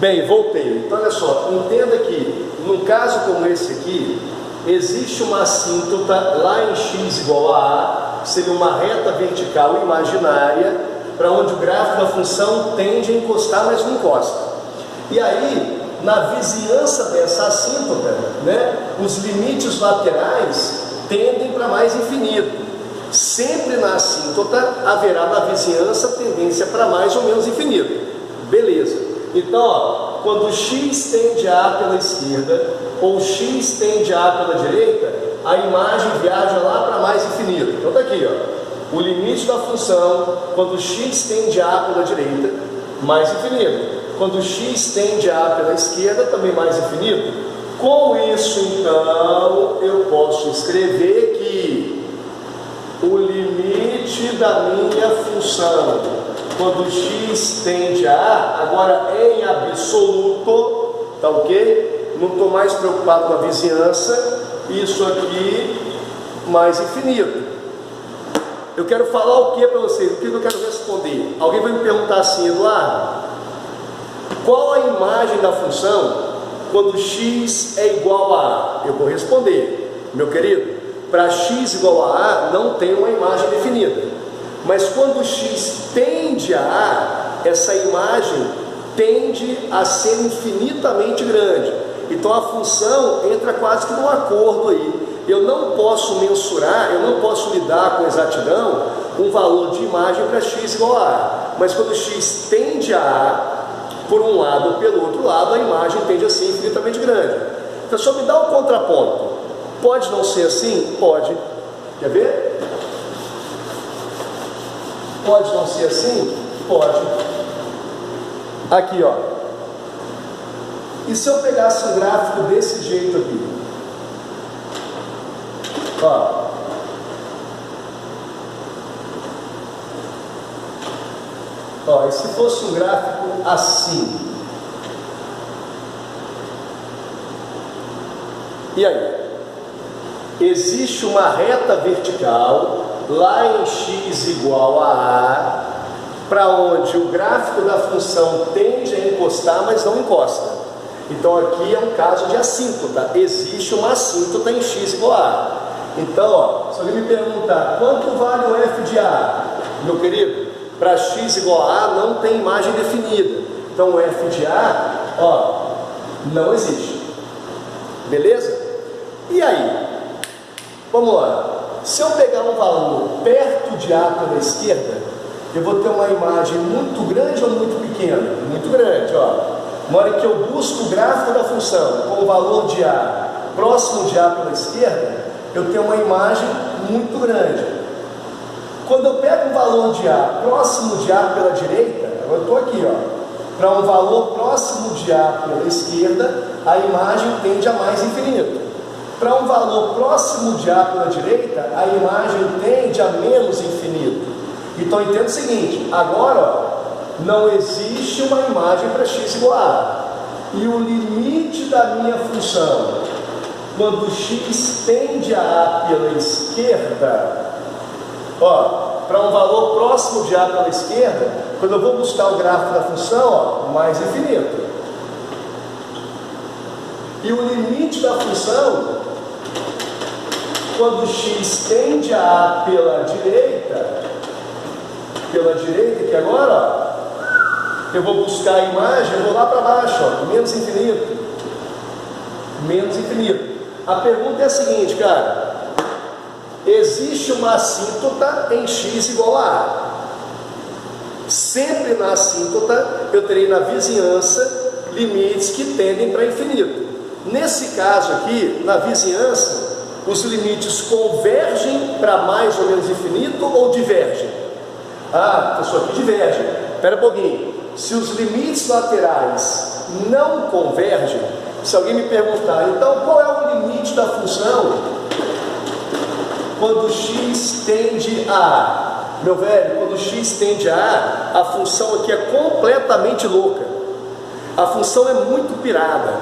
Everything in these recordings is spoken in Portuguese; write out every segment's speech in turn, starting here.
Bem, voltei. Então, olha só, entenda que, num caso como esse aqui, existe uma assíntota lá em x igual a A, seria uma reta vertical imaginária, para onde o gráfico da função tende a encostar, mas não encosta. E aí, na vizinhança dessa assíntota, né, os limites laterais tendem para mais infinito. Sempre na assíntota haverá na vizinhança tendência para mais ou menos infinito. Beleza. Então, ó, quando x tende a A pela esquerda ou x tende a A pela direita, a imagem viaja lá para mais infinito. Então está aqui, ó, o limite da função quando x tende a A pela direita, mais infinito. Quando x tende a A pela esquerda, também mais infinito. Com isso, então, eu posso escrever que o limite da minha função quando x tende a A, agora em absoluto, tá ok? Não estou mais preocupado com a vizinhança, isso aqui mais infinito. Eu quero falar o que para vocês? O que eu quero responder? Alguém vai me perguntar assim, Eduardo, qual a imagem da função quando x é igual a A? Eu vou responder, meu querido, para x igual a A não tem uma imagem definida. Mas quando x tende a A, essa imagem tende a ser infinitamente grande. Então a função entra quase que num acordo aí. Eu não posso mensurar, eu não posso lidar com exatidão um valor de imagem para x igual a A. Mas quando x tende a A, por um lado ou pelo outro lado, a imagem tende a ser infinitamente grande. Então só me dá um contraponto. Pode não ser assim? Pode. Quer ver? Pode não ser assim? Pode. Aqui, ó. E se eu pegasse um gráfico desse jeito aqui? Ó. Ó, e se fosse um gráfico assim? E aí? Existe uma reta vertical lá em x igual a A, para onde o gráfico da função tende a encostar, mas não encosta. Então aqui é um caso de assíntota. Existe uma assíntota em x igual a A. Então, ó, se alguém me perguntar quanto vale o f de A, meu querido, para x igual a A não tem imagem definida. Então o f de A, ó, não existe. Beleza? E aí? Vamos lá. Se eu pegar um valor perto de A pela esquerda, eu vou ter uma imagem muito grande ou muito pequena? Muito grande, ó. Na hora que eu busco o gráfico da função com o valor de A próximo de A pela esquerda, eu tenho uma imagem muito grande. Quando eu pego um valor de A próximo de A pela direita, eu estou aqui, ó, para um valor próximo de A pela esquerda, a imagem tende a mais infinito. Para um valor próximo de A pela direita, a imagem tende a menos infinito. Então entenda o seguinte, agora, ó, não existe uma imagem para x igual a A. E o limite da minha função, quando x tende a A pela esquerda, ó, para um valor próximo de A pela esquerda, quando eu vou buscar o gráfico da função, ó, mais infinito. E o limite da função, quando x tende a A pela direita, que agora, ó, eu vou buscar a imagem, eu vou lá para baixo, ó, menos infinito. Menos infinito. A pergunta é a seguinte, cara. Existe uma assíntota em x igual a A. Sempre na assíntota, eu terei na vizinhança limites que tendem para infinito. Nesse caso aqui, na vizinhança, os limites convergem para mais ou menos infinito ou divergem? Ah, pessoal, aqui divergem. Espera um pouquinho. Se os limites laterais não convergem, se alguém me perguntar, então qual é o limite da função quando x tende a A? Meu velho, quando x tende a A, a função aqui é completamente louca. A função é muito pirada.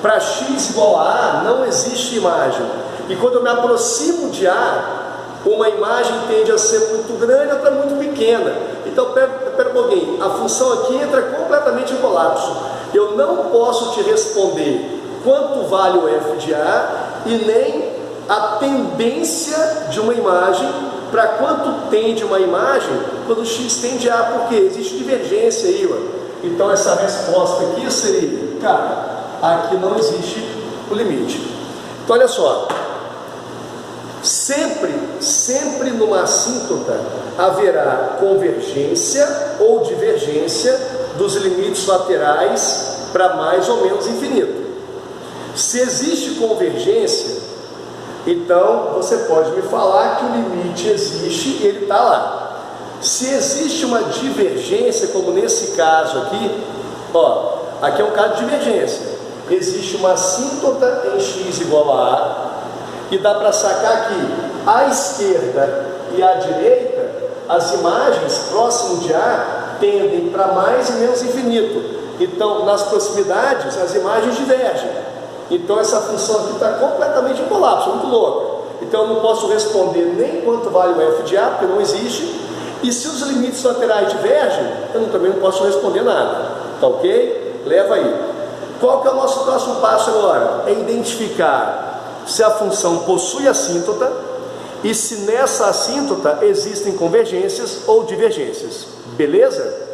Para x igual a A, não existe imagem. E quando eu me aproximo de A, uma imagem tende a ser muito grande, outra muito pequena. Então, pera um pouquinho, a função aqui entra completamente em colapso. Eu eu não posso te responder quanto vale o f de A e nem a tendência de uma imagem para quanto tende uma imagem quando x tende a A, porque existe divergência aí, ué. Então essa resposta aqui seria, cara, aqui não existe o limite. Então olha só, sempre numa assíntota haverá convergência ou divergência dos limites laterais para mais ou menos infinito. Se existe convergência, então você pode me falar que o limite existe e ele está lá. Se existe uma divergência, como nesse caso aqui, ó, aqui é um caso de divergência. Existe uma assíntota em x igual a A, e dá para sacar que à esquerda e à direita, as imagens próximo de A tendem para mais e menos infinito. Então, nas proximidades, as imagens divergem. Então, essa função aqui está completamente em colapso, muito louca. Então, eu não posso responder nem quanto vale o f de A, porque não existe. E se os limites laterais divergem, eu também não posso responder nada. Tá ok? Leva aí. Qual que é o nosso próximo passo agora? É identificar se a função possui assíntota e se nessa assíntota existem convergências ou divergências. Beleza?